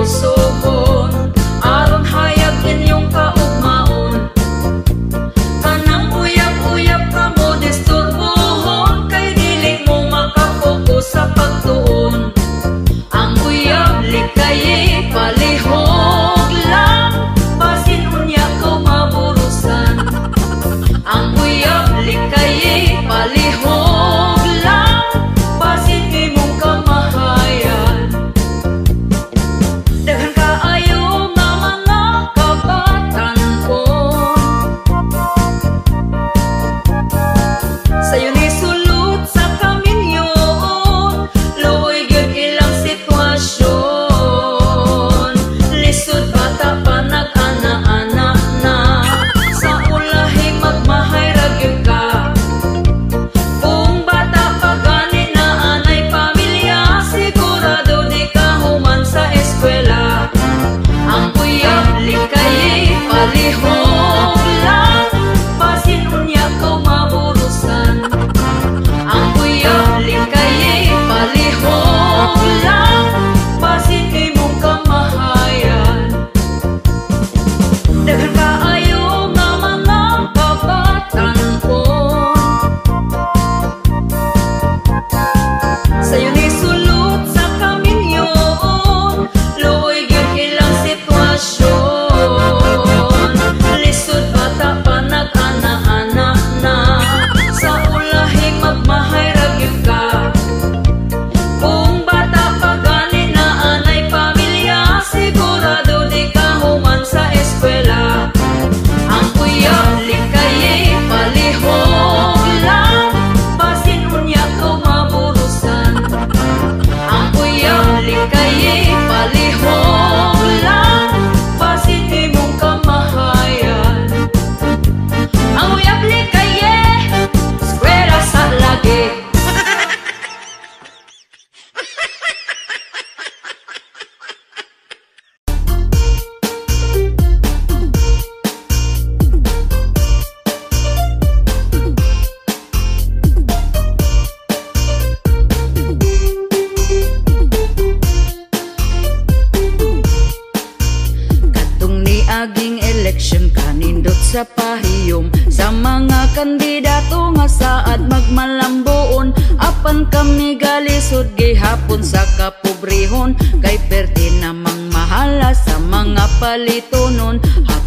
usohon, aron hayag inyong kaugmaon. Kanang uyab-uyab ka mo disturbohon, kay dili mo makapokus sa pagtuon. Ang uyab likaye palihog lang, basin unya ko maburusan. Ang uyab likaye palihog lang, basin imong kamahayan. Daghan kaayo nga mga kabatan-on, sayo ni sulod sa kaminyon, luoy gyud ilang sitwasyon. Lisod bata pa nag-ana-ana na, sa ulahi magmahay ra gyud ka. Kung bata pa gani na anay pamilya, sigurado di ka human sa eskwela. Ang uyab likaye palihog lang, basin unya ko maburusan. Ang uyab likaye palihog lang, basin imong kamahayan. Daghan kaayo nga mga kabatan-on, sayo ni sulod sa kaminyon, luoy gyud ilang sitwasyon. Lisod bata pa nag-ana-ana na, sa ulahing magmahay ra gyud ka. Kung bata pa gani na anay pamilya, sigurado di ka human sa eskwela. Ang uyab likaye palihog lang, basin unya ko maburusan. Ang uyab likaye palihog lang, basin imong kamahayan. Ang uyab likaye, eskwela sa lagi. Katong niaging eleksyon kanindot sa pahiyom, sa mga kandidato nga saad magmalambuon. Apan kami galisod gihapon sa kapobrehon, kay perti namang mahala sa mga palitonon.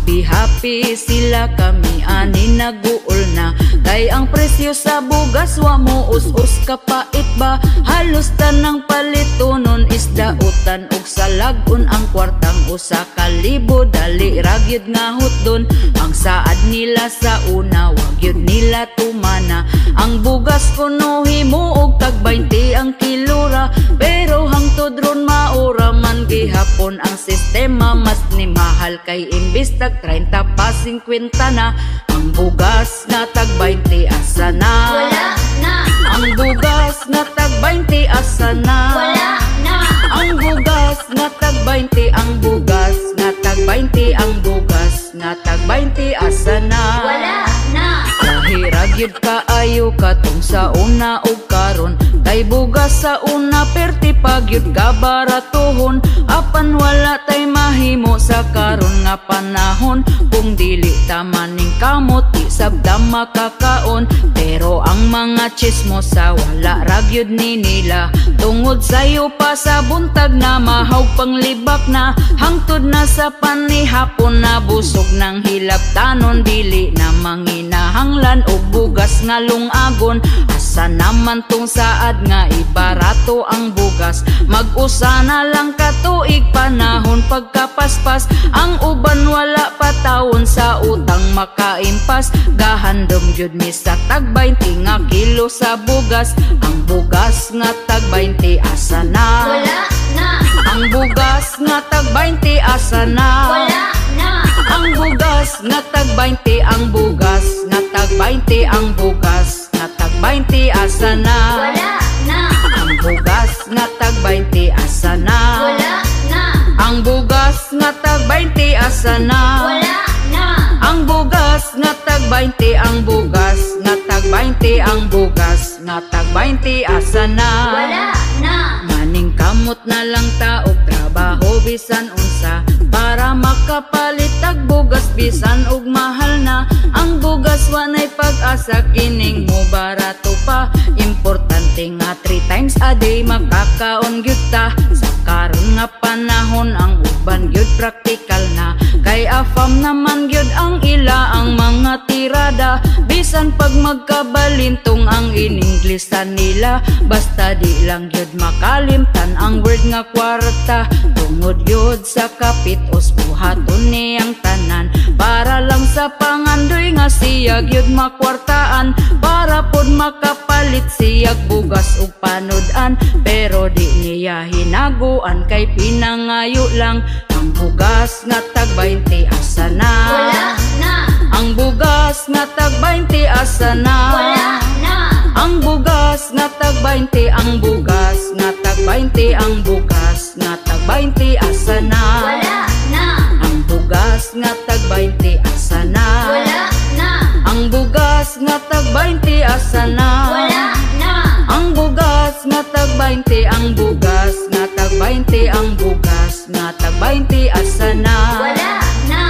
Happy sila kami ani naguol na, kay ang presyo sa bugas wa mo us-us kapait ba. Halos tanang palitonon isdautan og salagon, ang kwartang usa ka libo dali ragyod nga hutdon. Ang saad nila sa una wag yun nila tumana, ang bugas kuno himuog tag 20 ang kilora. Pero hangtod ron maura man gihapon ang sistema, mas ni mahal kay imbis tag 30 pa 50 na. Ang bugas nga tag 20 asa na, Wala na. ang bugas nga tag 20 asa na, Wala na. ang bugas nga tag 20, ang bugas nga tag 20, ang bugas nga tag 20 asa na. Wala na. Lahirag yun kaayo katong sa una ug karon, kay bugas sa una perti pag yun kabaratuhon. Apan wala tay mahimo sa karon nga panahon, kung dili tamaning kamot di sabda makakaon. Pero ang mga chismosa wala ragyod ni nila, tungod sayo pa sa buntag na mahaw panglibak na. Hangtod na sa panihapon na busog ng hilabtanon, dili na manginahanglan og bugas nga lungagon. Asa naman tong saad nga ibarato ang bugas, mag-usa na lang katuig panahon pagkapaspas. Ang uban wala patawon sa utang makaimpas, gahandom gyud mi sa tag 20 nga kilo sa bugas. Ang bugas nga tag 20 asa na, Wala na. ang bugas nga tag 20 asa na, Wala na. ang bugas nga tag 20, ang bugas nga tag 20, ang bugas nga tag 20 asa na, Wala na. ang bugas nga tag 20 asa na, Wala na. ang bugas nga tag 20 asa na, Wala na. ang bugas nga tag 20, ang bugas nga tag 20, ang bugas nga tag 20 asa na. Wala na. Maning kamot na lang ta og trabaho trabaho bisan unsa para makapalit ag bugas bisan og mahal na ang bugas. Wanay pag-asa kining mo barato pa, importante nga 3 times a day makakaon gyud ta. Sa karon nga panahon ang uban gyud praktikal na, kay afam naman gyud ang ila ang mga tirada. Bisan pag magkabalintong ang in-Inglesan nila, basta di lang gyud makalimtan ang word nga kwarta. Tungod gyud sa kapitos buhaton niyang tanan, para lang sa pangandoy nga siya gyud makwartaan, para pod makapalit siyag bugas ug panodan. Pero di niya hinaguan kay pinangayo lang ang bugas nga tag 20 asa na. Wala na. Ang bugas nga tag 20 asa na. Wala na. Ang bugas nga tag 20, ang bugas nga tag 20, ang bugas nga tag 20 asa na. Wala na. Ang bugas nga tag 20 asa na. Wala na. Ang bugas nga tag 20 asa na. Wala na. Ang bugas nga tag 20, ang bugas nga tag 20, ang bugas nga tag 20 asa na. Wala na.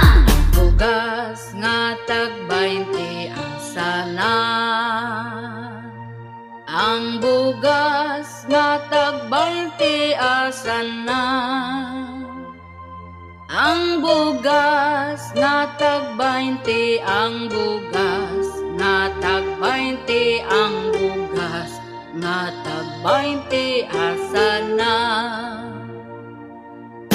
Bugas nga tag 20 asa na. Ang bugas nga tag 20 asa na. Ang bugas nga tag 20, ang bugas nga tag 20, ang bugas nga tag 20 asa na.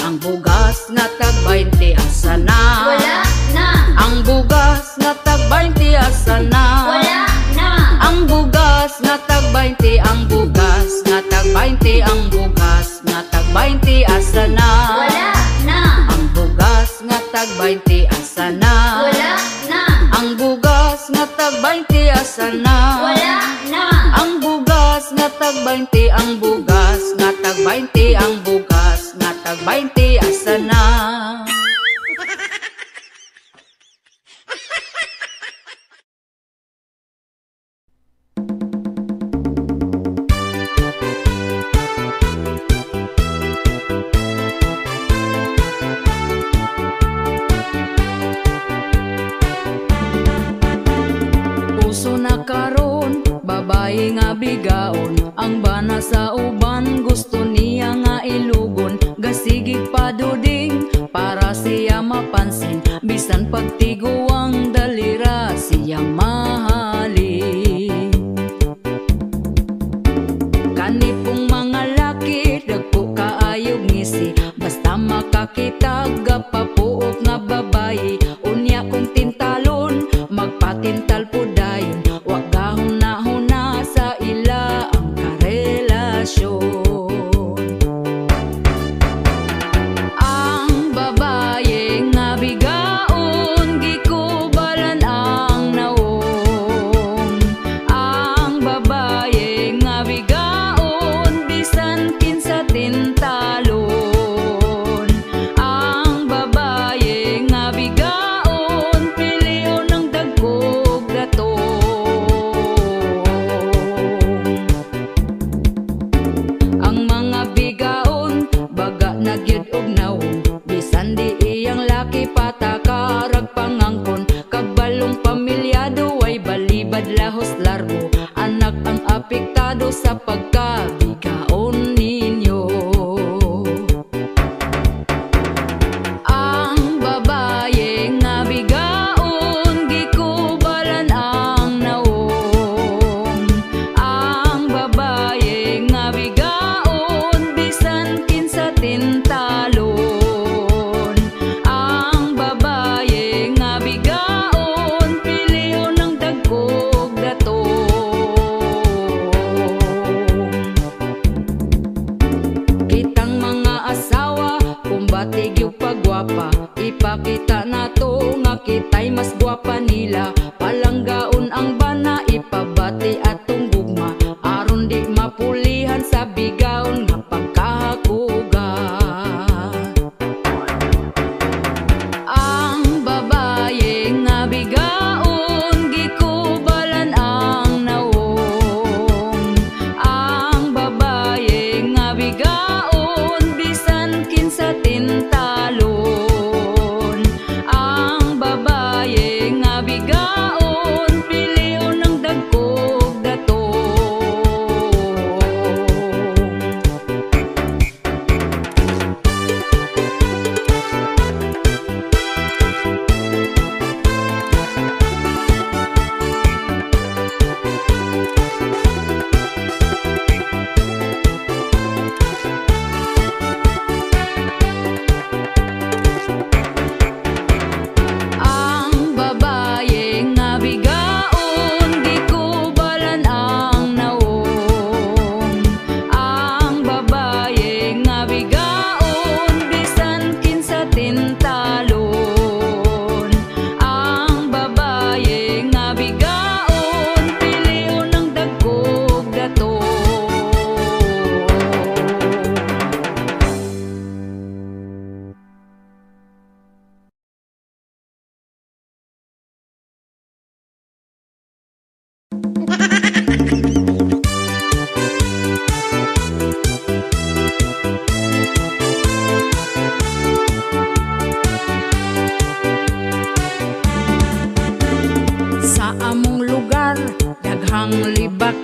Ang bugas nga tag 20 asa na. Wala na. Ang bugas nga tag 20 asa na. Wala na. Ang bugas nga tag 20, ang bugas nga tag 20, ang bugas nga tag 20 asa na. Wala na. Ang bugas nga tag 20 asa na. Wala na. Ang bugas nga tag 20 asa na. Wala na. Ang bugas nga tag 20, ang bugas nga tag 20, ang bugas nga tag 20 asa na. Uso na karon, babae nga bigaon, ang bana sa uban gusto niya nga ilugon. Gasigig paduding para siya mapansin, bisan pagtiguang dalira siyang mahalin. Kanipong mga laki dagko kaayog ngisi, basta makakitag papuok nga babae. Unya kong tintalon magpatintal po dayon, wag gahuna-huna sa ila ang karelasyon. Ang babae nga bigaon, gikubalan ang naong. Ang babae nga bigaon, bisan kinsa tintalon. Ang babae nga bigaon, piliyon ng dagkog datong. Ang mga bigaon, baga na gyud og naong, bisan di iyang laki patakarag pangangkon. Kabalong pamilyado ay balibad lahos largo, anak ang apektado sa pagkabigaon ninyo. Ang babae nga bigaon, gikubalan ang naong. Ang babae nga bigaon, bisan kinsa tintalon. Ang babae nga bigaon, piliyon ng dagkog datong. Kitang mga asawa, kumbatig yung pagwapa, ipakita nato nga kita'y mas gwapa nila. Palanggaon ang bana, ipabati atong gugma, aron di mapulihan sa bigaon nga pagkahakuga. Ang babae nga bigaon, gikubalan ang naong. Ang babae nga bigaon, bisan kinsa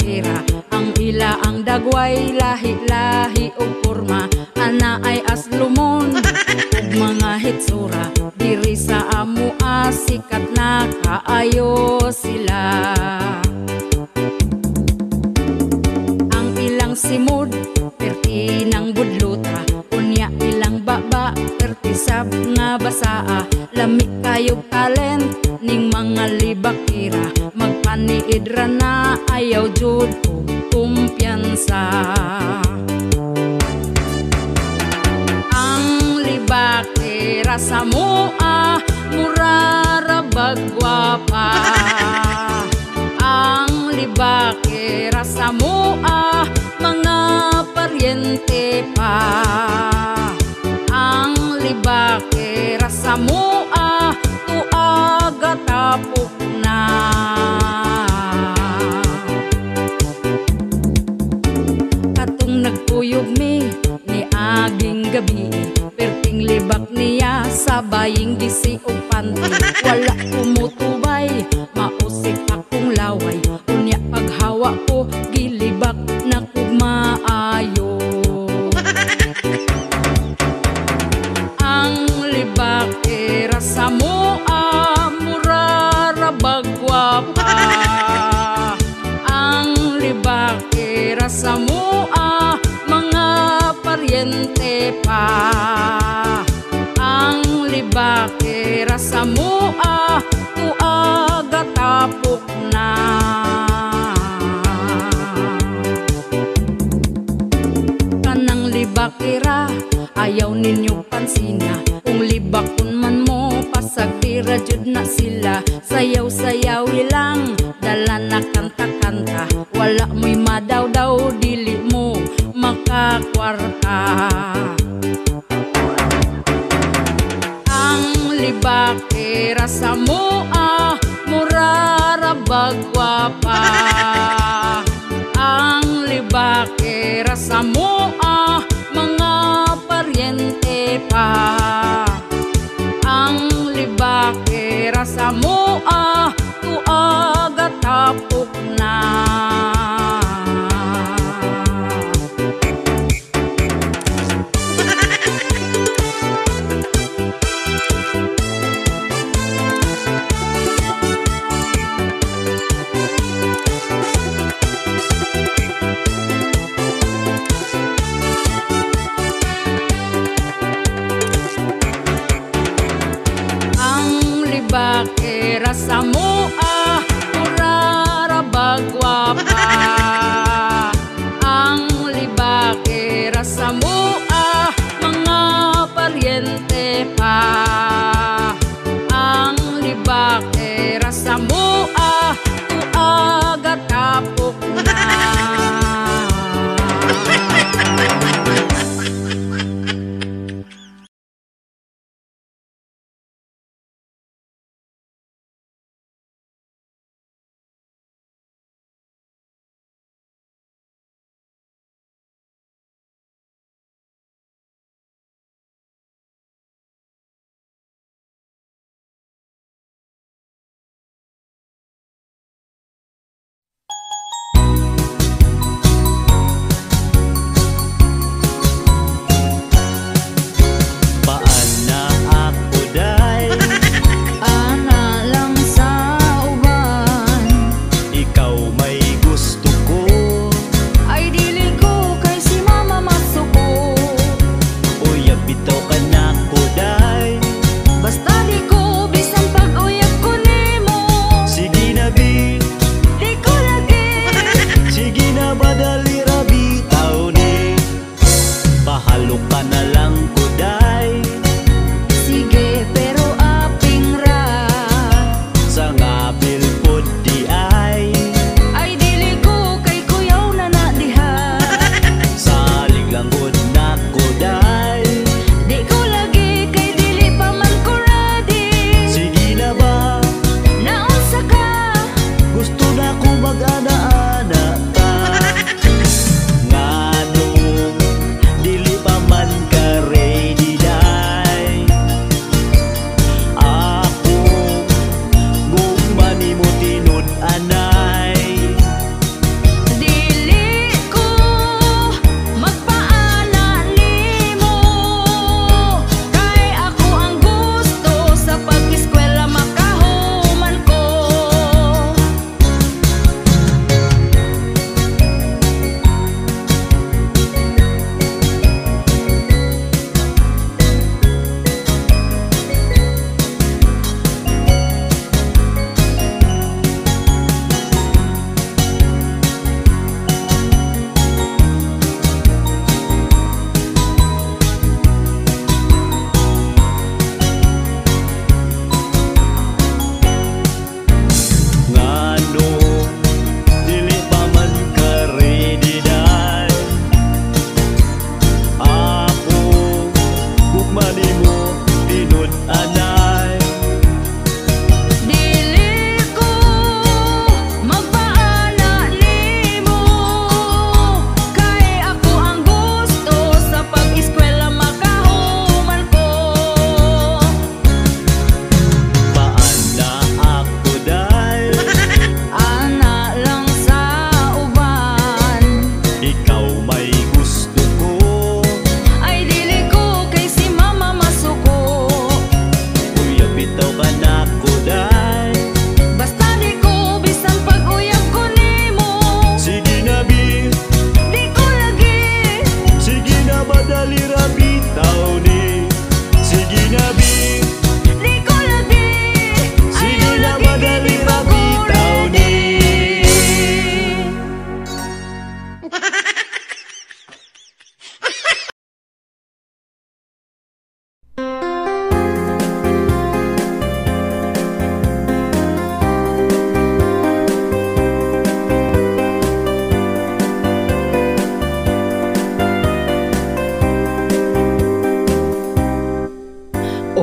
libakira. Ang ila ang dagway lahi-lahi og porma, ana ay aslumon ug mga hitsura. Diri sa amua sikat na kaayo sila. Ang ilang simod perti ng budluta, unya ilang baba perti sab nga basaa. Lami kayog talent ning mga libakira, magpaniid ra na ayaw jud og kumpiyansa. Ang libakira sa mua mura ra bagwapa. Ang libakira sa mua mga paryente pa. Ang libakira sa mua tuaga tapok na. Katong nagpuyog mi ni aging gabi, perting libak niya sa baying gisi o panty. Wala kumutubay, mausik akong laway, unya paghawa ko gilibak na kumaayo. Ang libakira sa mua mura ra bagwapa. Ang libakira sa mua mga paryente pa. Ang libakira sa mua tuaga tapok na. Kanang libakira ayaw ninyong pansinya, kung libakon man mo pasagpira jud na sila. Sayaw-sayawi lang, dala na kanta-kanta, wala mo'y madaw-daw, dili mo makakwarta. Ang libakira sa mua mura ra bagwapa. Ang libakira sa mua mga paryente pa. Ang libakira sa mua tuaga tapok na. Libakira sa mua mura ra bagwapa. Ang libakira sa mua mga paryente pa. Ang libakira sa mua tuaga tapok na.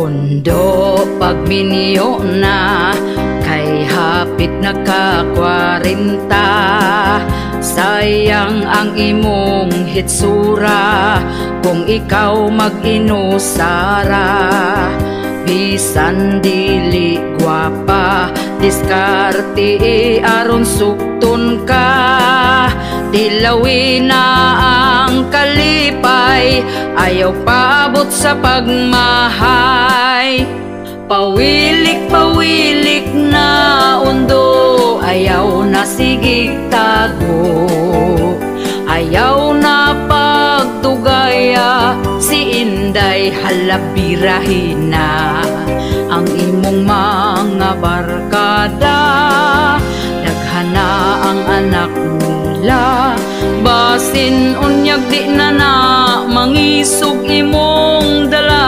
Undo pagminyo na kay hapit na ka 40. Sayang ang imong hitsura kung ikaw mag-inusara. Bisan dili gwapa, diskarte aron sukton ka. Dilawin na ang kalipay, ayaw paabot sa pagmahay. Pawilik-pawilik na undo, ayaw na sigig tago. Ayaw na pagtugaya, si Inday halabirahin na. Ang imong mga barkada, daghana ang anak nila. Basin unyag di na na, mangisog imong dala.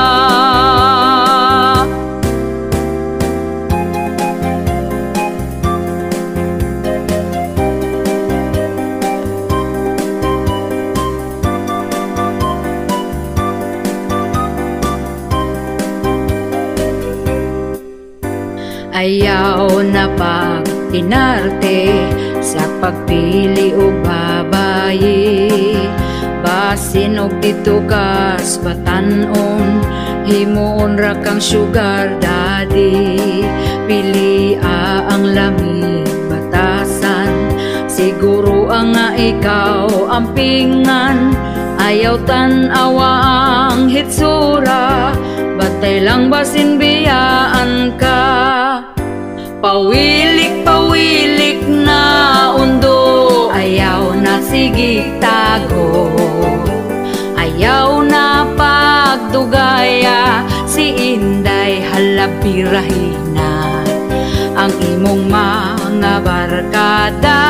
Ayaw na pag-inarte sa pagpili o babayi. Basin og ditugas batanon, himuon ra kang sugar daddy. Pili ang lamig batasan, siguro ang nga ikaw ampingan. Ayaw tan-awa ang hitsura, batay lang basin biyaan ka. Pawilik-pawilik na undo, ayaw na sigig tago. Ayaw na pagdugaya, si Inday halabirahin na. Ang imong mga barkada,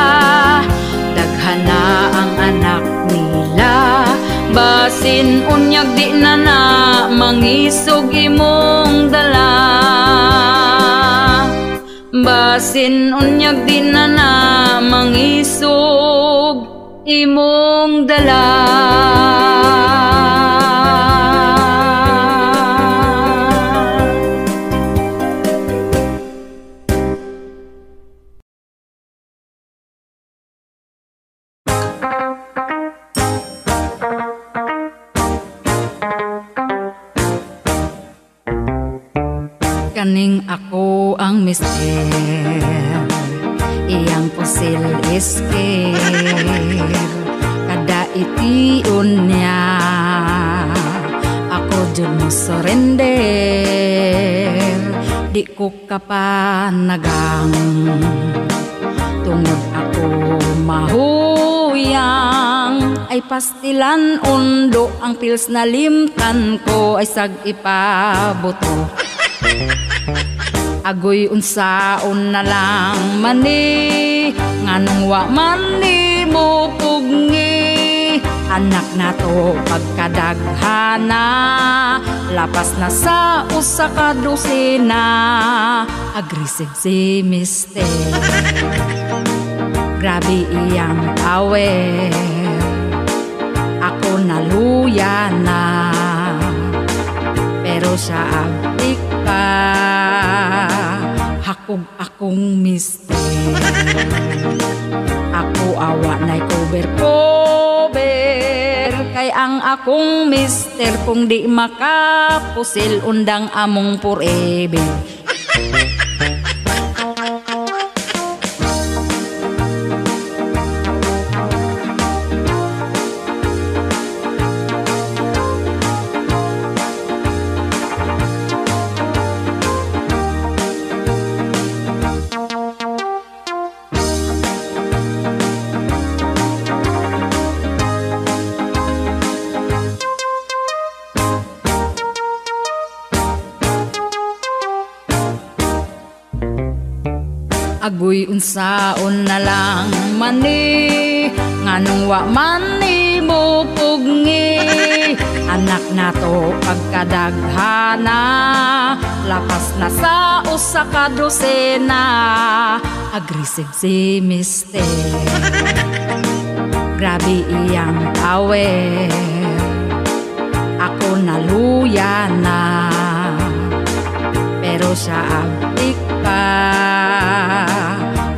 daghana ang anak nila. Basin unyag di na na, mangisog imong dala. Basin unyag di na na, mangisog imong dala. Kaning ako ang mister, iyang pusil isker. Kada itiun niya, ako dyan mo surrender. Di ko kapanagang, tungod ako mahuyang. Ay pastilan undo, ang pils na limtan ko ay sag ipabuto. Agoy unsaon na lang mani, nganong wa mani mo pugni. Anak na to pagkadaghana, lapas na sa usa ka dosina. Aggressive si mister, grabe iyang power. Ako naluya na, pero siya abdik pa. Hakog akong mister, ako awa na'y cover-cover. Kay ang akong mister, kung di makapusil, undang among forever. Agoy unsaon na lang mani, nganong wa mani mo pugni. Anak na to pagkadaghana, lapas na sa usa ka dosena. Aggressive si mister, grabe iyang power. Ako naluya na, sa abdik ka,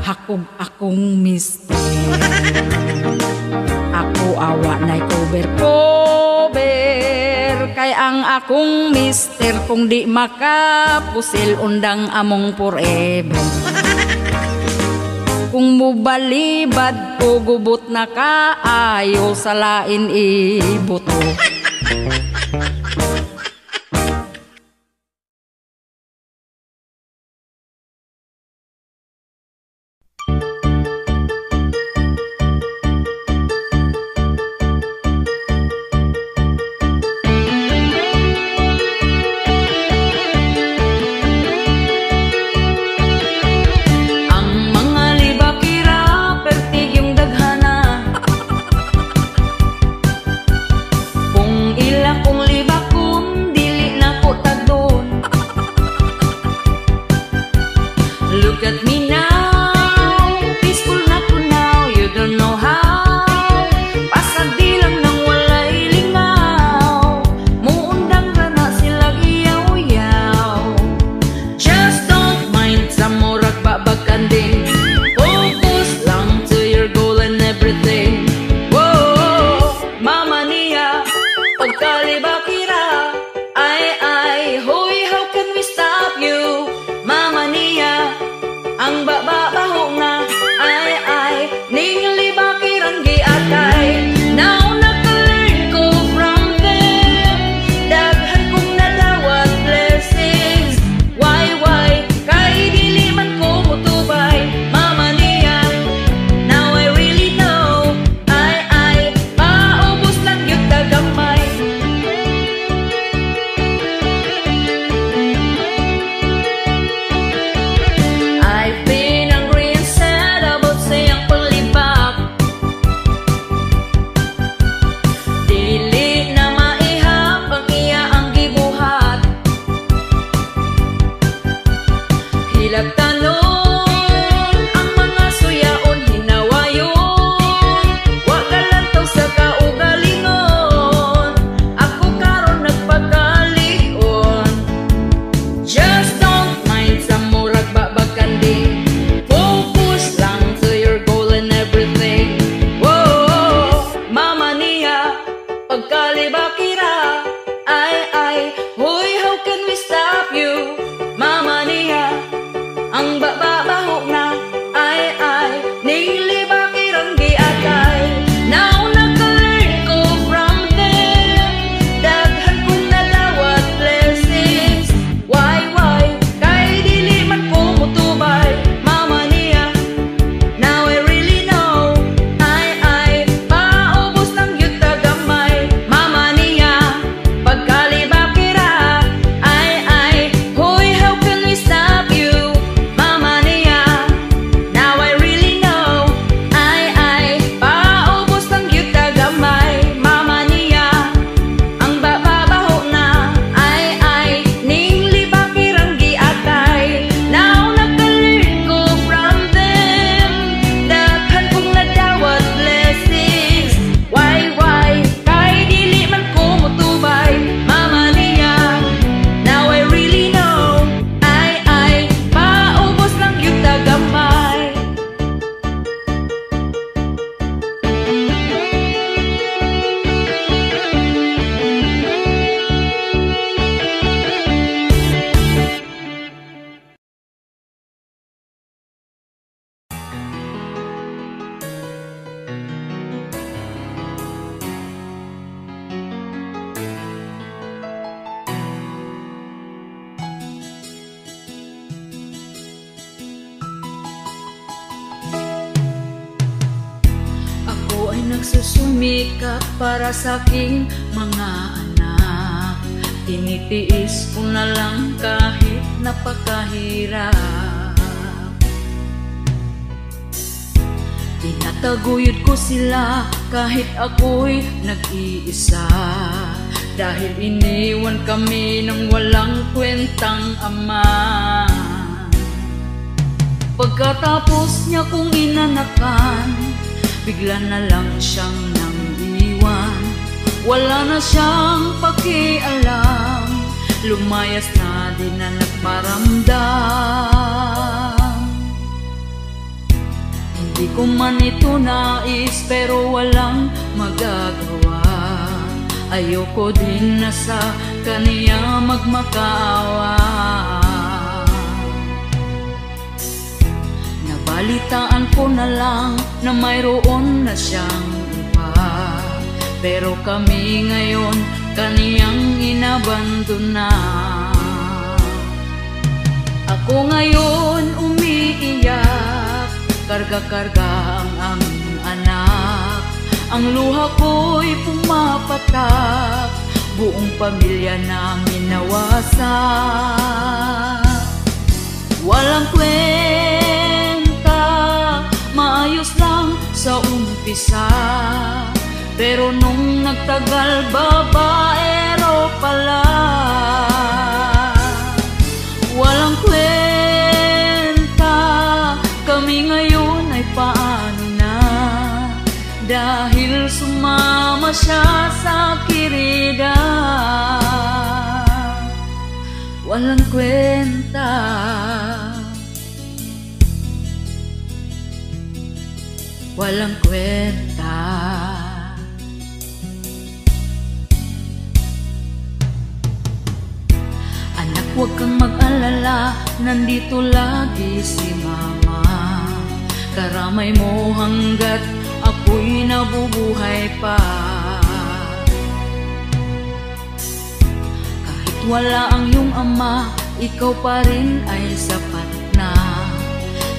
hakog akong mister. Ako awa na'y cover kay ang akong mister kung di makapusil undang among forever. Kung mubalibad ko gubot na kaayo sa lain ibuto. Nagsusumikap para sa aking mga anak. Tinitiis ko na lang kahit napakahirap. Tinataguyod ko sila kahit ako'y nag-iisa. Dahil iniwan kami ng walang kwentang ama. Pagkatapos niya kong inanakan, bigla na lang siyang nang iwan. Wala na siyang pakialam, lumayas na din na nagparamdam. Hindi ko man ito nais pero walang magagawa. Ayoko din na sa kaniya magmakaawa. Nabalitaan ko na lang na mayroon na siyang iba, pero kami ngayon kaniyang inabandona. Ako ngayon umiiyak, karga-karga ang aming anak. Ang luha ko'y pumapatak, buong pamilya namin nawasak. Walang kwenta, maayos lang sa umpisa, pero nung nagtagal babaero pala. Walang kwenta, kami ngayon ay paano na, dahil sumama siya sa kirida. Walang kwenta, walang kwenta. Anak, huwag kang mag-alala, nandito lagi si mama. Karamay mo hanggat ako'y nabubuhay pa. Kahit wala ang iyong ama, ikaw pa rin ay sapat na.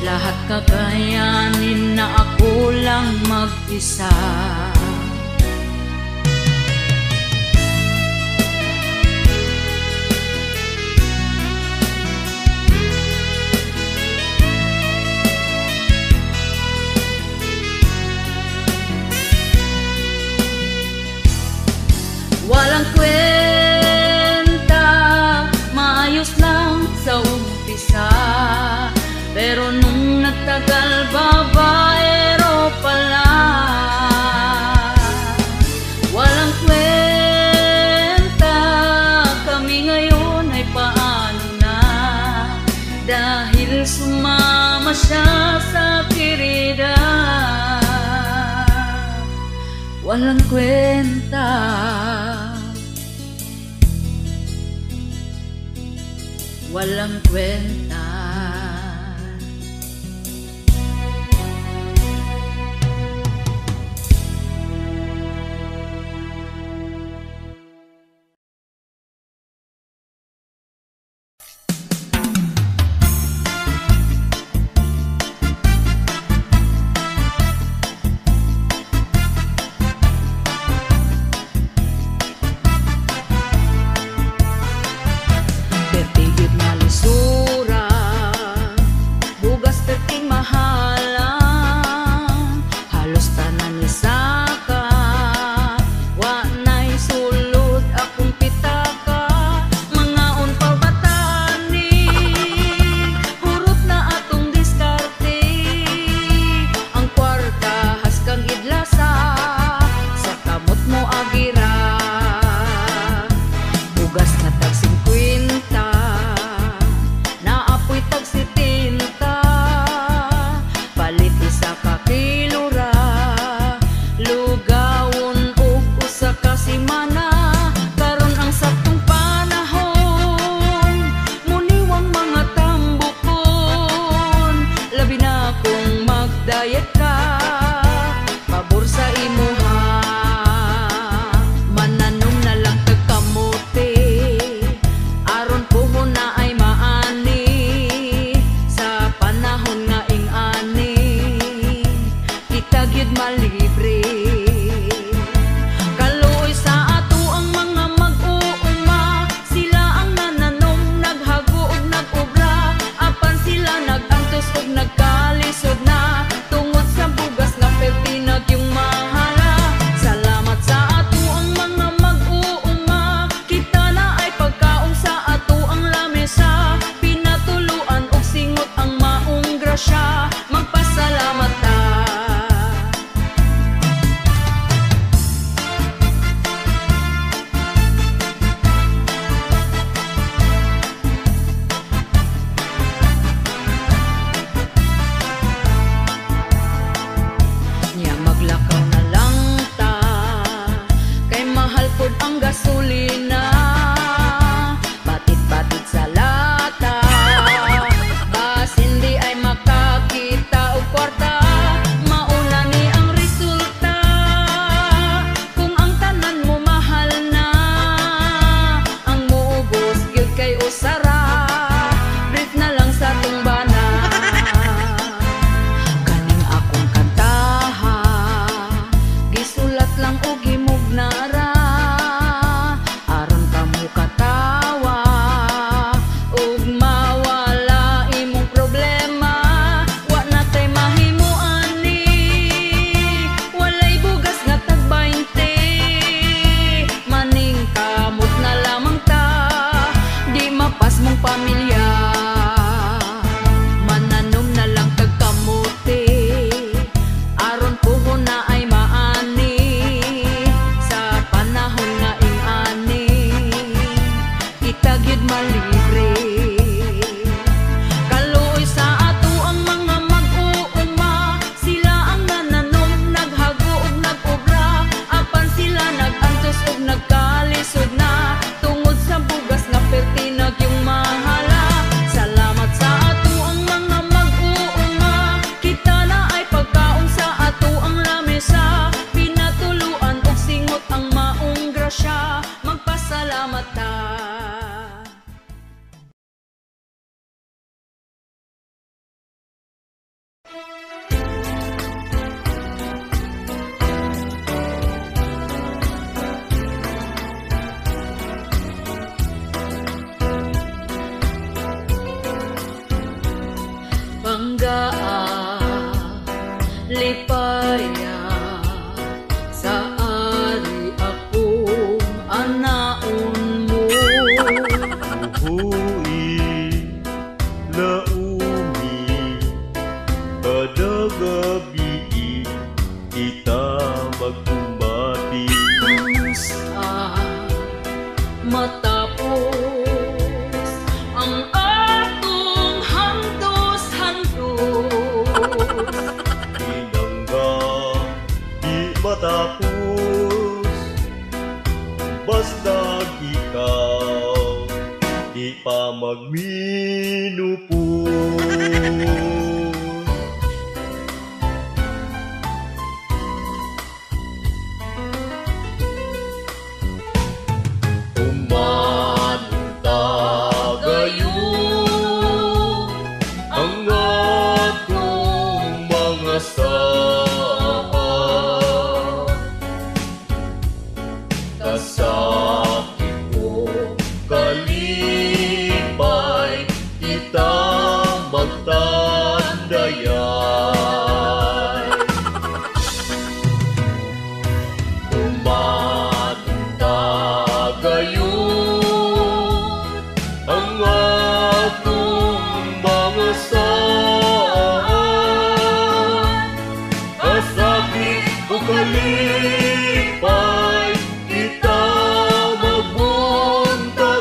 Lahat kakayanin na ako lang mag-isa. Walang kwenta, maayos lang sa umpisa, pero nung nagtagal babaero pala. Walang kwenta, kami ngayon ay paano na, dahil sumama siya sa kirida. Walang kwenta, walang kwenta. Pertigit na lisura, kita gyud malibre. Kaluoy sa ato ang mga mag-uuma, sila ang nananom, naghago ug nag-obra, apan sila nag-antos ug nagkalisod na, tungod sa bugas nga pertinag yung mahala. Salamat sa ato ang mga mag-uuma, kita na ay pagkaon sa ato ang lamesa, pinatuluan og singot ang maong grasya, magpasalamat ta. Banggaa, lipaya, sa ari akong anaon mo. Uhui, laumi, kada gabi kita magkumbati. Sa matapos ang atong hantos-hantos, Pinangga, di matapos, basta ikaw, di pa magminupos. Umanta gayon ang atong mga saad, kasakit ko kalipay, kita magtandayan. Umanta gayon ang atong mga saad, kasakit o kalipay, kita magbuntagan.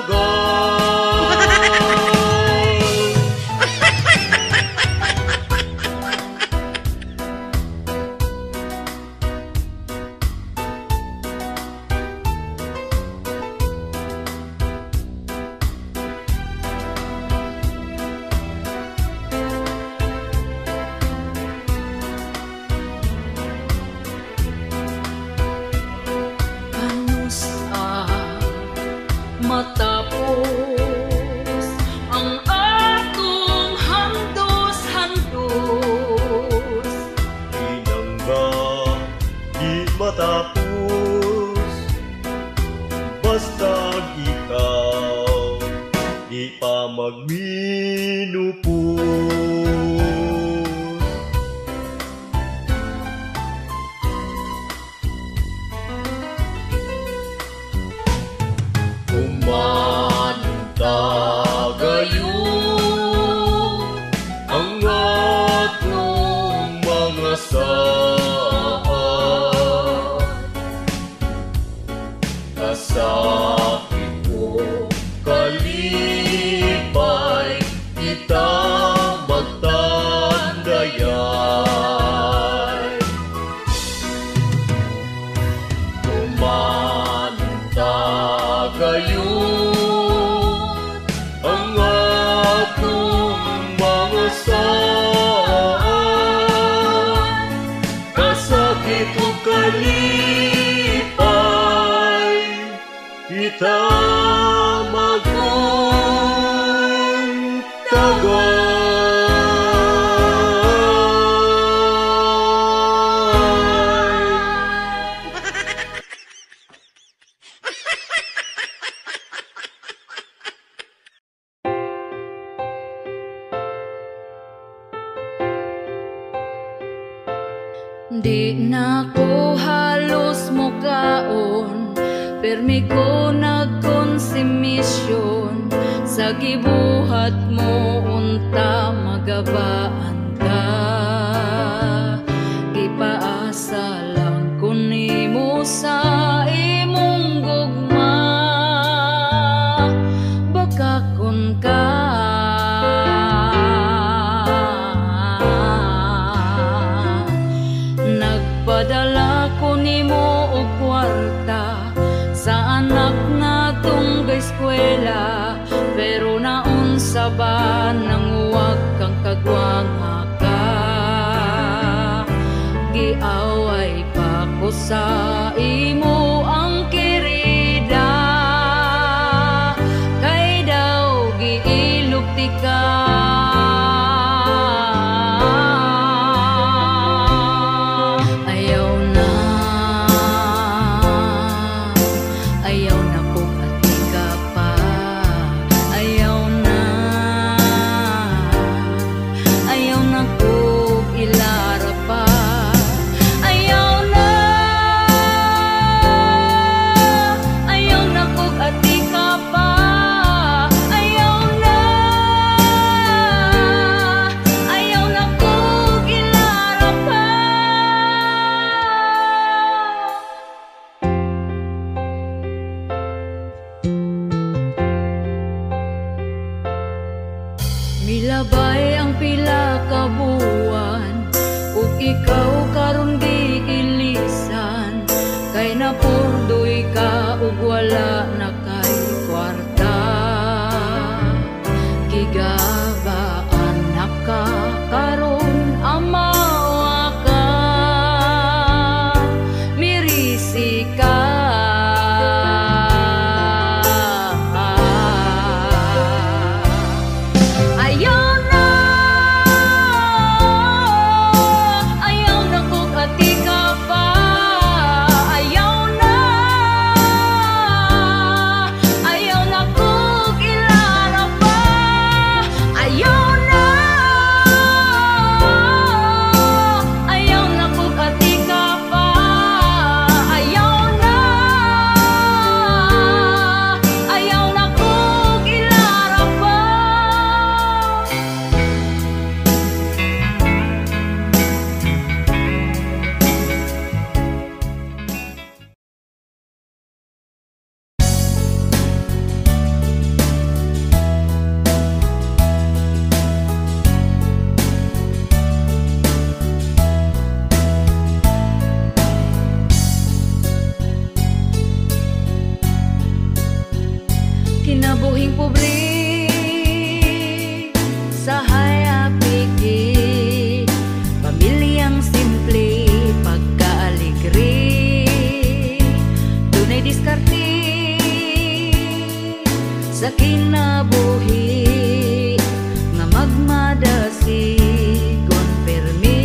kanusa matapos ang atong hantos-hantos, Pinangga, di matapos, basta ikaw, di pa magminupos. Umanta gayon ang atong mga saad, kasakit ko kalipay, kita magtandayan. Umanta gayon ang atong mga saad, kasakit o kalipay, kita magpuntagan. Di na ko halos mukaon, permi ko nagkonsumisyon, sa gibuhat mo unta magabaan ka. Gipaasa lang ko nimo sa imong gugma, hapon ka. Nagpadala ko nimo og kwarta sa anak nga tunggay eskwela, pero naunsa ba nang huwag kang kagwanga ka? Giaway pa ko sa imo ang kirida, kay daw giilugti ka. Ayaw na kong ati ka pa. Ayaw na kong ilara pa. Ayaw na kong ati ka pa. Ayaw na kong ilara pa. Milabay ang pila ka buwan, ug ikaw karon giilisan, kay napurdoy ka ug wala na kay kwarta. Gigabaan na ka karon amawa ka, mirisi ka. Ayaw na kung ati ka pa. Ayaw na kung ilara pa. Ayaw na kung ati ka pa. Ayaw na kung ilara pa. Kinabuhing pobre sa hayapiki, pamilyang simple pagkaaligre, dunay diskarte sa kinabuhi nga magmadasigon permi.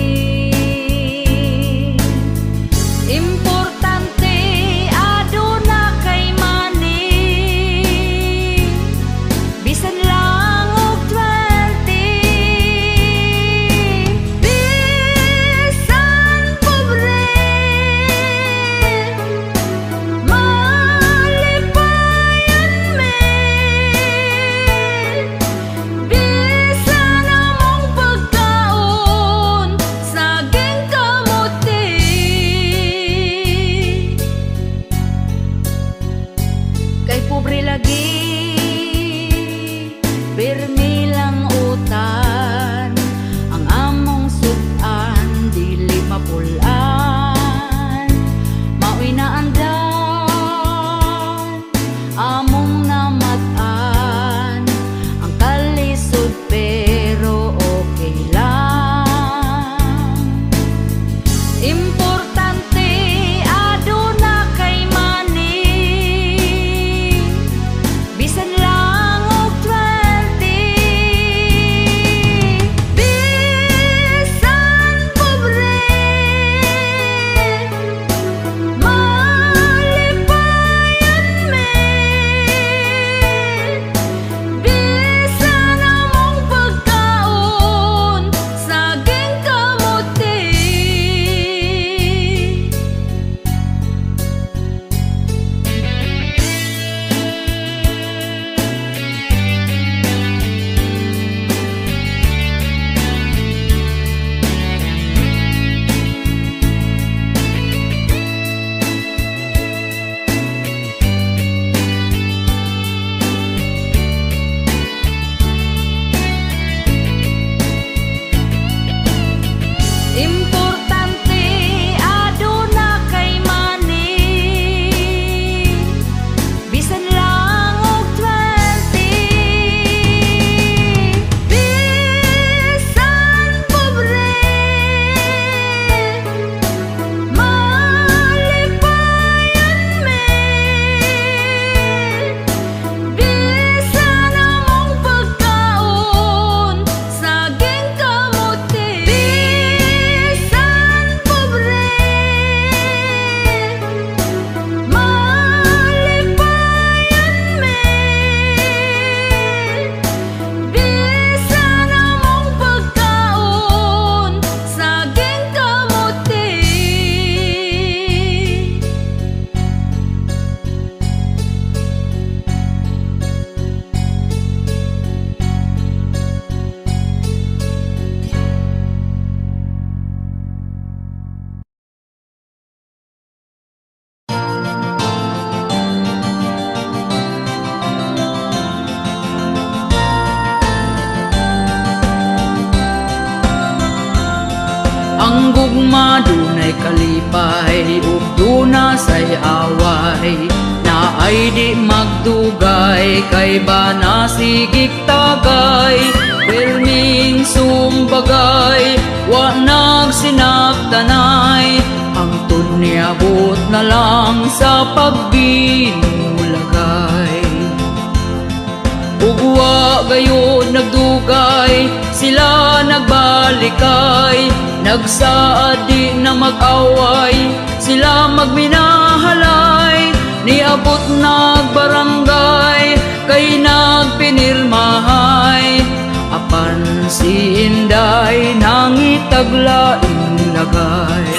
Importante aduna kay money, bisan lang og 20. Bisan pobre malipayan me, bisan among pagka Ang gugma dunay kalipay ug duna say away, naay di magdugay kay bana sigig tagay. Wilming sumbagay wa nagsinaktanay, ang tunyabot na lang sa pagbinulagay. Ugwa gayod nagdugay, sila nagbalikay, nagsaad di na mag-away, sila magminahalay. Niabot nagbarangay, kay nagpinirmahay, apan si Inday nangitaglaing lagay.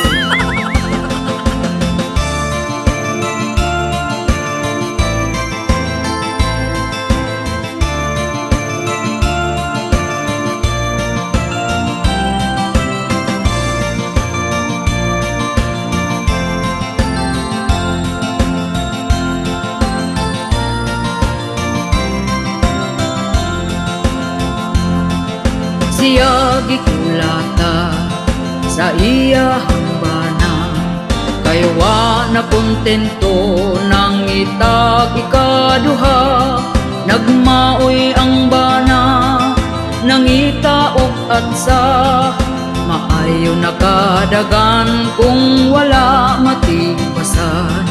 Siya gikulata sa iya hambana, kay wa na kontento nang itag ikaduha. Nagmaoy ang bana, nangita og atsa, maayo nakadagan kung wala matibasan.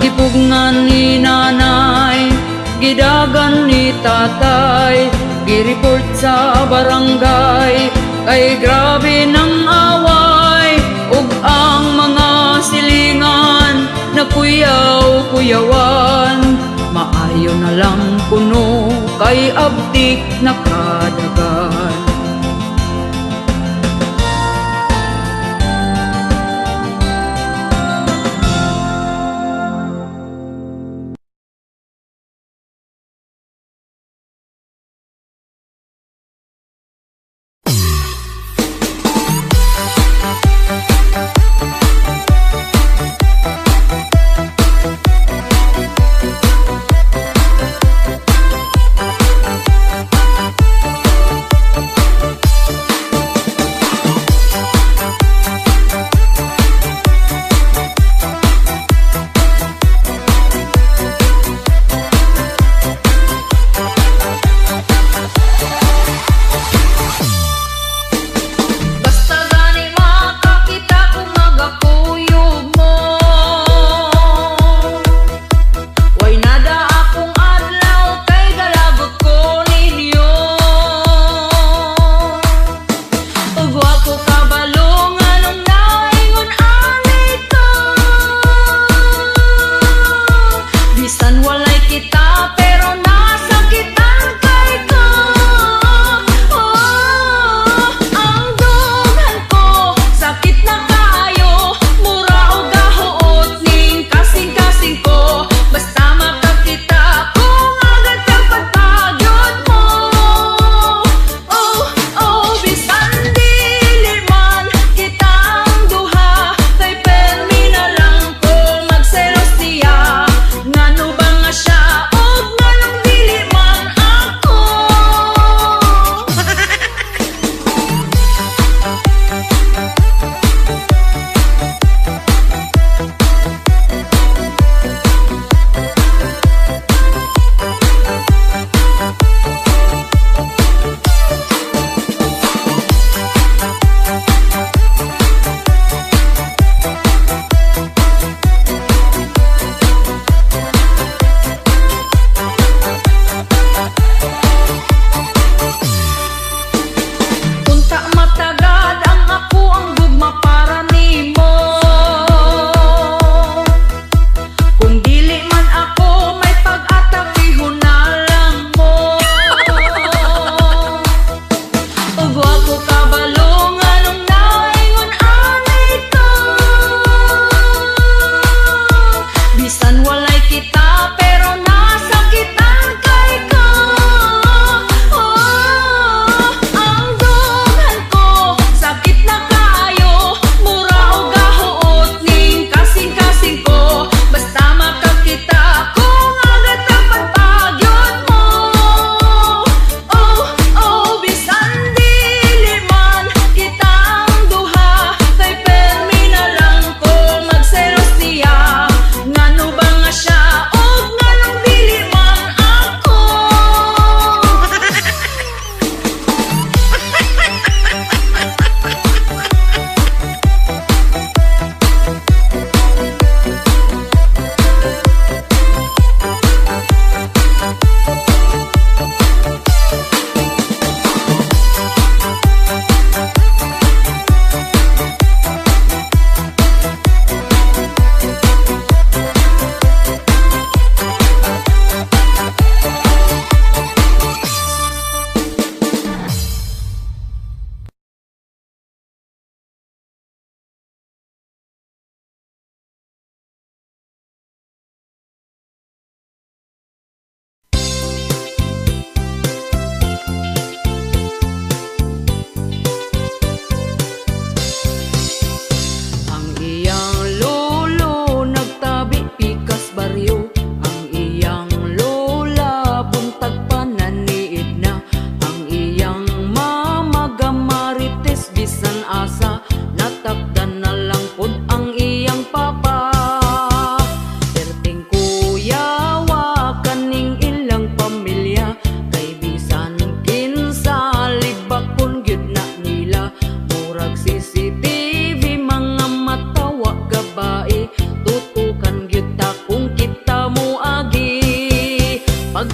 Gipugngan ni nanay, gidagan ni tatay, gireport sa barangay, kay grabe ng away. Ug ang mga silingan nakuyaw-kuyawan, maayo na lang kuno kay abdik nakadagan.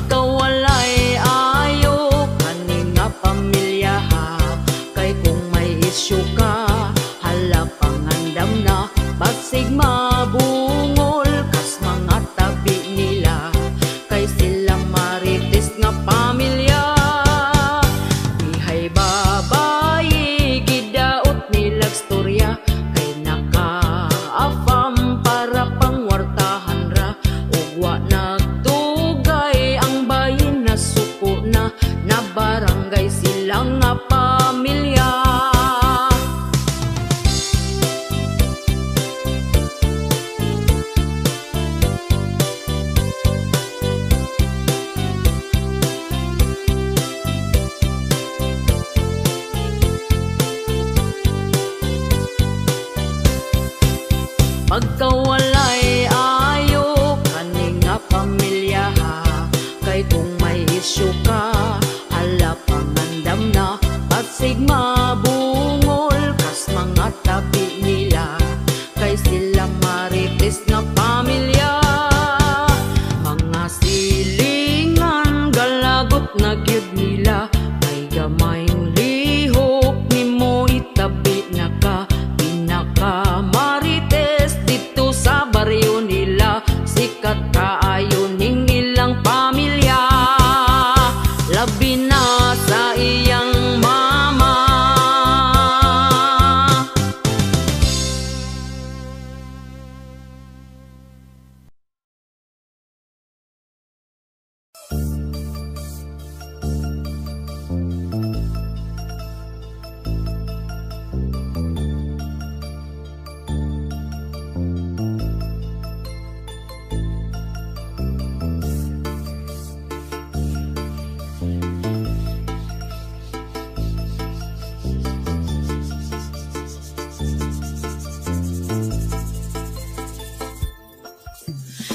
Pagkawalay ayo kani nga pamilya ha, kay kung may isyu ka hala pangandam na, bagsig mabungol kas mga tabi nila, kay sila marites nga pamilya. Ihay babayi gidaot nilag storya, kay nakaafam para pangwartahan ra, ugwa nagtugay ang bayin na suko na barangay silang nga pamilya. Pagkawalay ayo kani nga pamilya ha, kay kung may isyu ka hala pangandam na, bagsig mabungol kas mga tabi nila, kay sila marites nga pamilya. Mga silingan galagot na gyud nila, kay gamayng lihok nimo itabi na ka, pinaka marites dito sa baryo nila, sikat kaayo ning ilang pamilya, labi na sa iyang mama.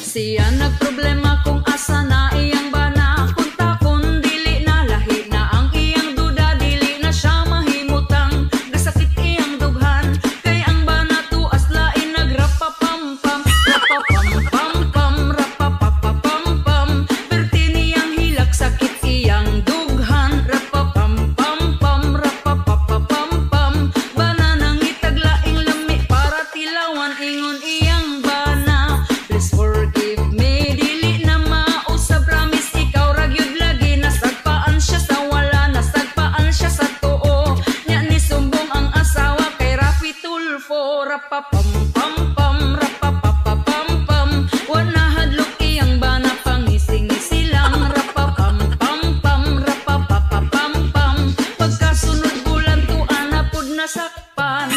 Siya nagproblema kung asa na iyang bana, kunta kun dili na lahi na ang iyang duda, dili na siya mahimutang, gasakit iyang dughan, kay ang bana tuas lain nagrapapampam, rapapampampam, rapapapapampam, perti niyang hilak sakit iyang dughan, rapapampampam, rapapapapampam, bana nang itaglaing lami para tilawan ingon iyang bana. Please forgive me, dili na mausab, promise ikaw ragyud lagi, nasagpaan siya sa wala, nasagpaan siya sa tuo, nya ni sumbong ang asawa kay Rafi Tulfo, rapapampampam, rapapapapampam, wana hadlok iyang bana pangising-isi lang, rapapampampam, rapapapapampam, pagkasunod bulan tuan na pud nasakpan.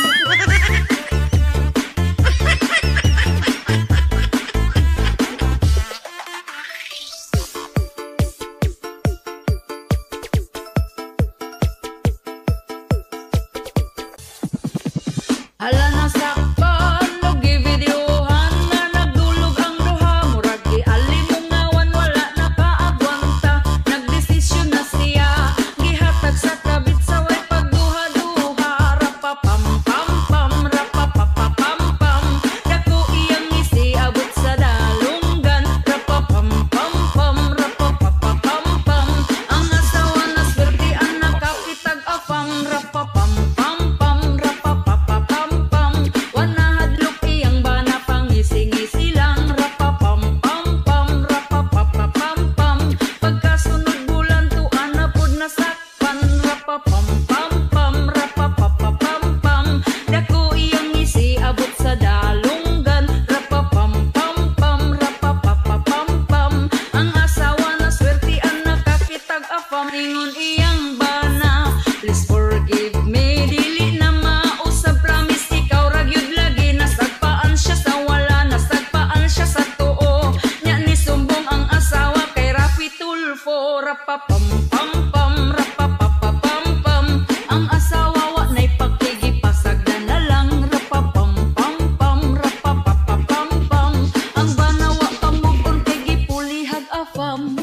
Hala nasakpan, no givideohan nga nagdulog ang duha, murag gialimong ngawan wala nakaagwanta, nagdesisyon na siya, gihatag sa kabit sa way pagduha-duha, rapapampampam, rapapapapampam, dako iyang ngisi abot sa dalunggan, rapapampampam, rapapapapampam, ang asawa na swertian nakakitag afam, rapapampampam, rapapapapampam, wana hadlok iyang bana pangising-isi lang, rapapampampam, rapapapapampam, pagkasunod bulan tuan na pud nasakpan, rapapampampam, rapapapapampam, dako iyang ngisi abot sa dalunggan, rapapampampam, rapapapapampam, ang asawa na swertian nakakitag afam, ingon iyang bana. Please forgive me, dili na mausab, promise ikaw ragyud lagi, nasagpaan siya sa wala, nasagpaan siya sa tuo, nya ni sumbong ang asawa kay Rafi Tulfo, rapapampampam, rapapapapampam, ang asawa wa nay pagkigipasagdan na lang, rapapampampam, rapapapapampam, ang bana wa pamugon kay gipulihag afam.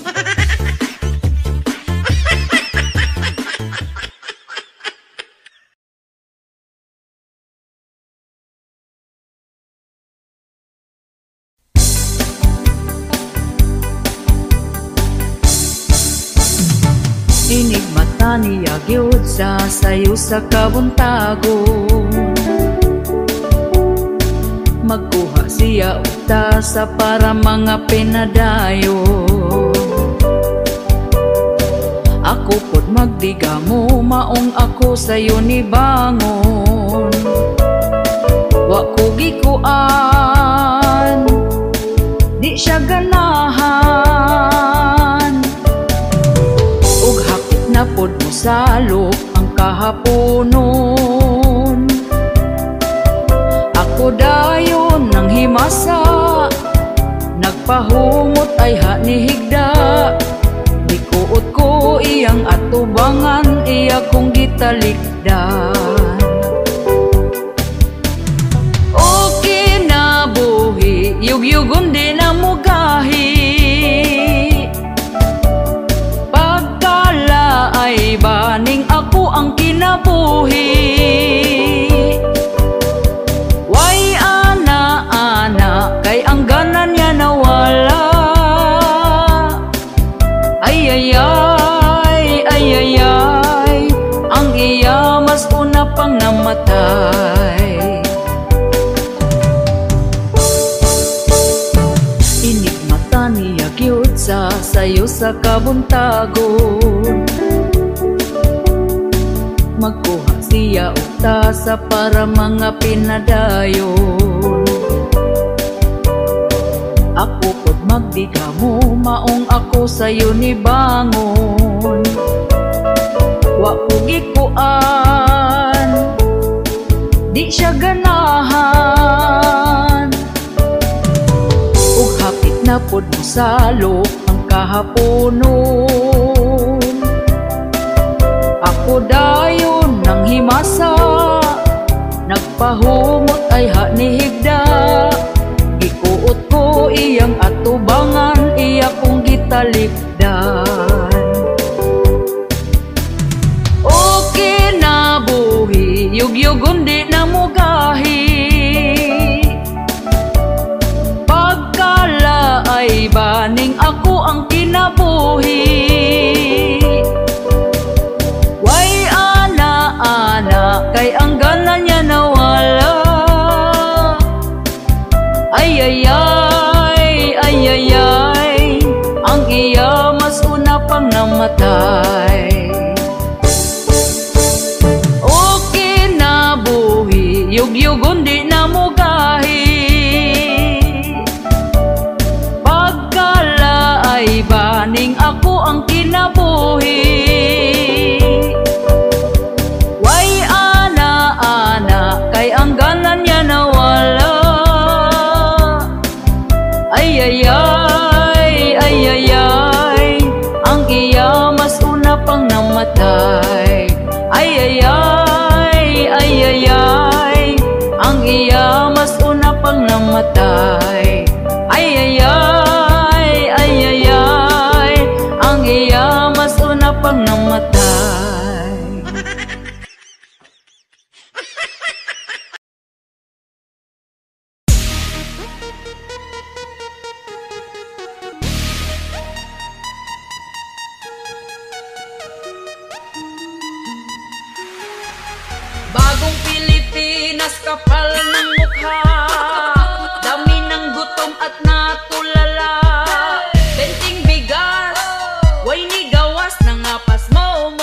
Inig mata niya gyud sa sayo sa kabuntagon. Magkuha siya utasa para mga pinadayo. Ako pod magdigamo, maong ako sayo ni bangon. Wa ko gikuan, di siya ganahan. Ug hapit na pod mo salok ang kahaponon. Ako dayon nang himasa, nagpahumot ay hanihigda. Dikuot ko iyang atubangan, iya kong gitalikdan. Okay na buhi, yugyugon di na mugahi. Pagkala ay baning ako ang kinabuhi. Way ana-ana, kay ang ganan niya nawala. Ay, ang iya mas una pang namatay. Inig mata niya gyud sa sayo sa kabuntagon. Magkuha siya utasa para mga pinadayon. Ako pod magdigamo, maong ako sayo ni bangon. Wa ko gikuan, di siya ganahan. Ug hapit na pod mo salok ang kahaponon. Ako dayon nang himasa, nagpahumot ay hanihigda. Gikuot ko iyang atubangan, iya kong gitalikdan. Okay na buhi, yugyugon di na mugahi. Pagkala ay baning ako ang kinabuhi. Way ana-ana, kay ang ganan niya nawala. Ay, ang iya mas una pang namatay. Okay na buhi, yugyugon di na mugahi. Pagkala ay baning ako ang kinabuhi. Way ana-ana, kay ang ganan niya nawala. Ay, ang iya mas una pang namatay. Ay, ang iya mas una pang namatay. Ay, ang iya mas una pang namatay. Bagong Pilipinas, kapal ng mukha, dami ng gutom at natulala. Benting bigas, way ni gawas ng apas mo.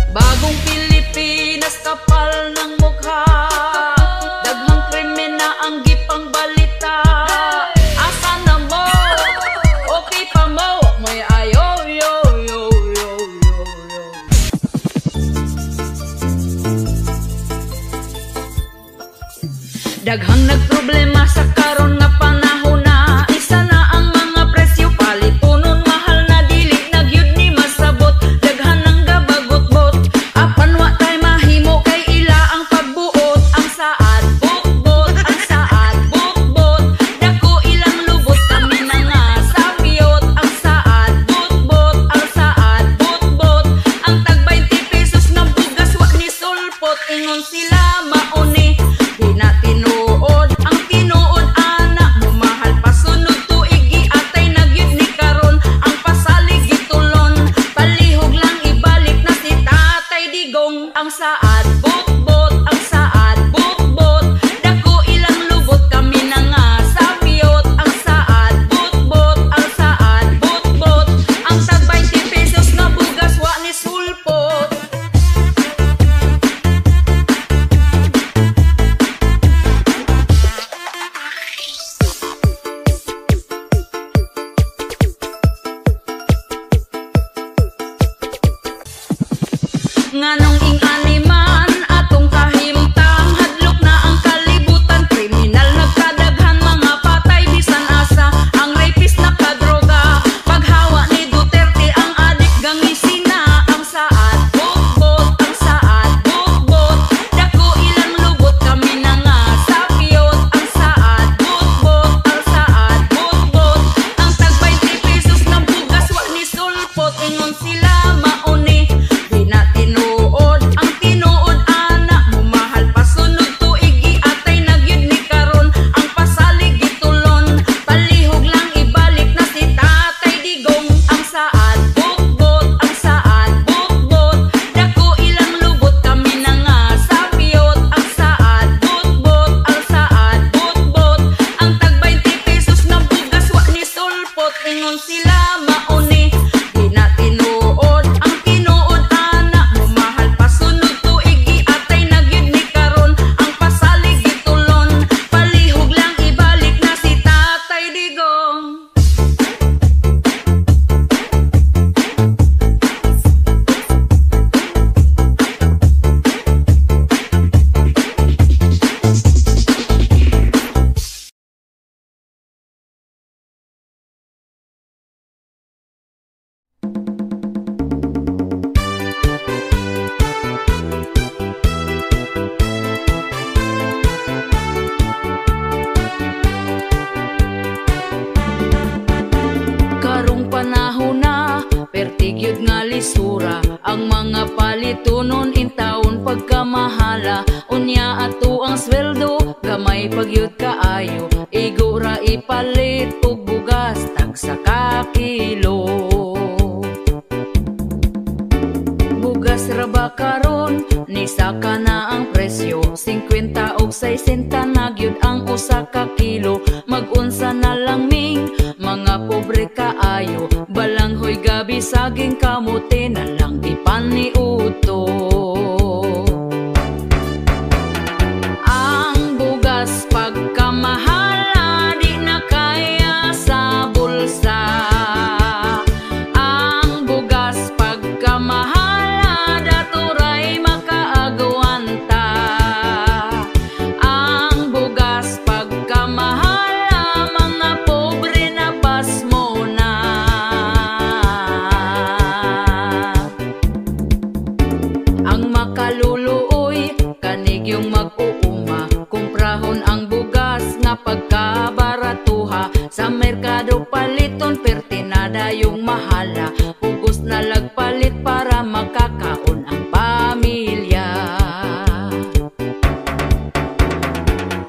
Bagong Pilipinas, kapal ng mukha, daghang krimen na ang gipang balita. Asa na mo, okay pa mo, mo'y ayo, yo. Nganong ing animan atong kahimtang hadlok na ang kalibutan, kriminal nagkadaghan mga patay bisan asa, ang rapist nakadroga, paghawa ni Duterte ang adik gangisina, ang saad bugbot, ang saad bugbot, dako ilang lubot kami na nga sapiyot, ang saad bugbot, ang saad bugbot, ang tag 20 pesos ng bugas wa ni sulpot, ingon sila mauni di na tinuod, ang tinuod ana mo mahal pasunod tuig atay nagyud ni karon, ang pasalig gitulon palihog lang ibalik na si Tatay Digong, ang saad bugbot, ang saad bugbot, dako ilang lubot kami na nga sapiyot, ang saad bugbot, ang saad bugbot, ang tag 20 pesos ng bugas wa ni sulpot, ingon sila mauni di na tinuod, ang tinuod ana mo mahal pasunod tuig atay nagyud ni karon, ang pasalig gitulon palihog lang ibalik na si Tatay Digong. Karong panahon na pertigyud nga lisura, ang mga palitunon in taon pagkamahala, unya ato ang sweldo gamay pagyud kaayo, igura ipalit og bugas tag sa kakilo. Bugas ra ba karon ni saka na ang presyo, 50 og 60 na gyud ang usa ka kilo, mag-unsa na lang ming mga pobre kaayo, balanghoy gabi saging kamote na lang di paniuto. Ang bugas pagkamahala di na kaya sa bulsa, ang bugas pagkamahala daturay makaagwanta, ang bugas pagkamahala mga pobre na pasmo na. Ang makaluluoy kanig yung mag-uuma, kumprahon ang bugas nga pagkabaratuha, sa merkado paliton pertinada yung mahala, pugos na lagpalit para makakaon ang pamilya.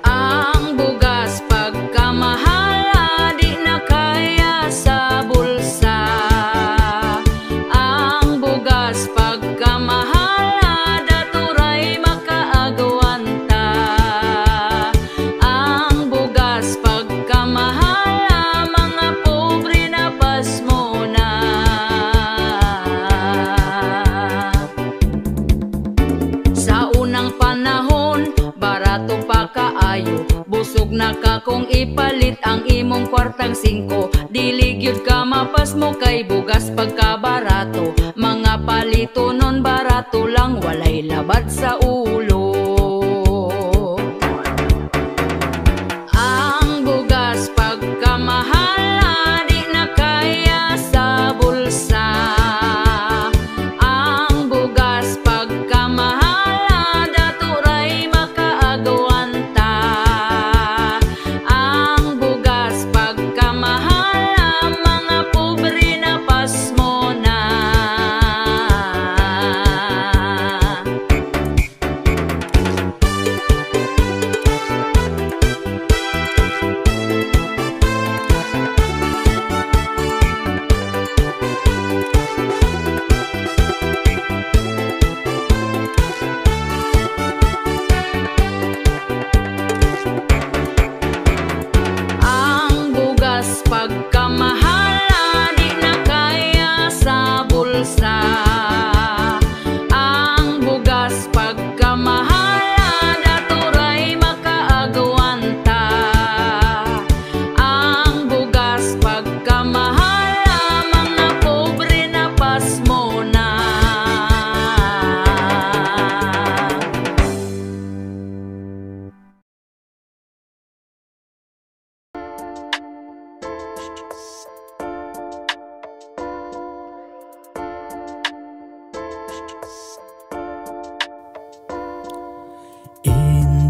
Ang bugas pagkamahala di na kaya sa bulsa, ang bugas pagkamahala daturay makaagwanta, ang bugas pagkamahala mga pobre na pasmo na. Sa unang panahon barato pa kaayo, busog na ka kung ipalit ang imong kwartang 5, dili gyud ka mapasmo kay bugas pagkabarato, mga palitonon barato lang walay labad sa ulo. Ang bugas pagkamahala di na kaya sa bulsa, ang bugas pagkamahala daturay makaagwanta, ang bugas pagkamahala mga pobre na pasmo na.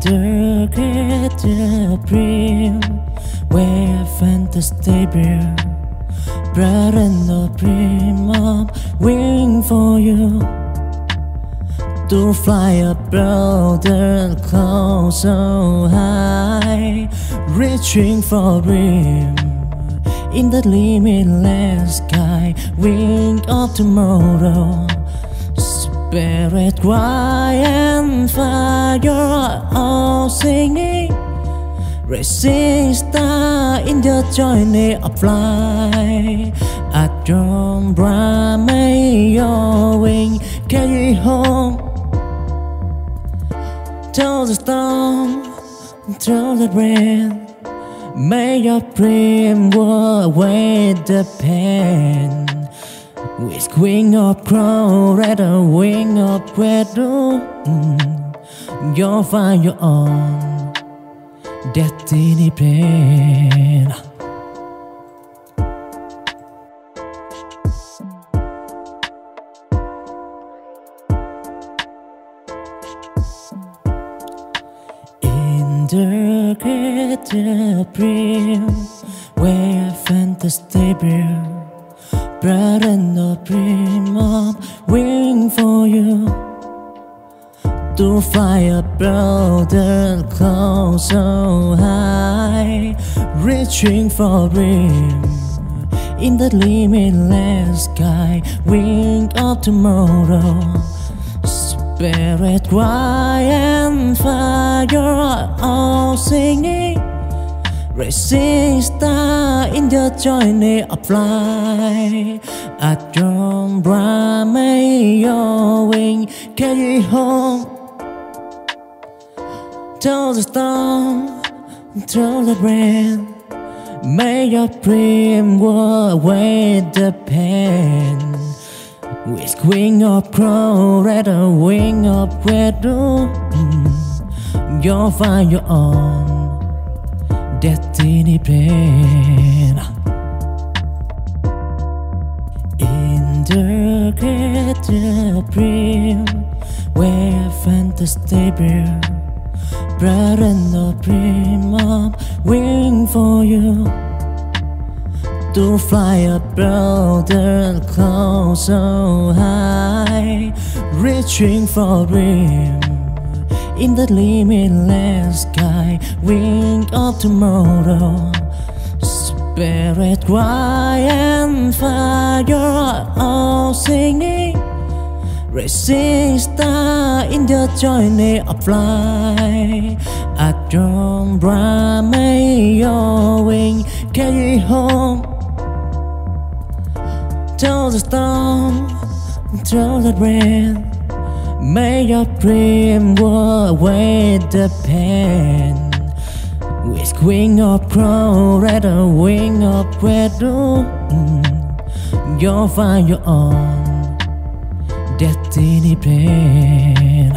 the greater dream where fantasy bear, bread and the dream of waiting for you to fly above the clouds so high, reaching for dream in the limitless sky, wing of tomorrow. Spirit, cry and fire, all singing. Racing star in the journey of life. At your brand, may your wing carry home. Through the storm, through the rain, may your dream go away the pain. With wing of crow, red a wing of red, you'll find your own destiny plan. In the greater dream where fantasy bear, bread and the dream of waiting for you to fly above the clouds so high, reaching for dream in the limitless sky, wing of tomorrow. Spirit, cry and fire, all singing. Racing star in the journey of life. At your brand, may your wing carry home. Through the storm, through the rain, may your dream go away the pain. With wing of crow, red a wing of red, you'll find your own destiny plan. In the greater dream where fantasy bear, bread and the dream of waiting for you to fly above the clouds so high, reaching for dream in the limitless sky, wing of tomorrow. Spirit, cry and fire, all singing. Racing star in the journey of life. At your brand, may your wing carry home. Through the storm, through the rain, may your dream go away the pain. With wing of crow, red a wing of red, you'll find your own destiny plan.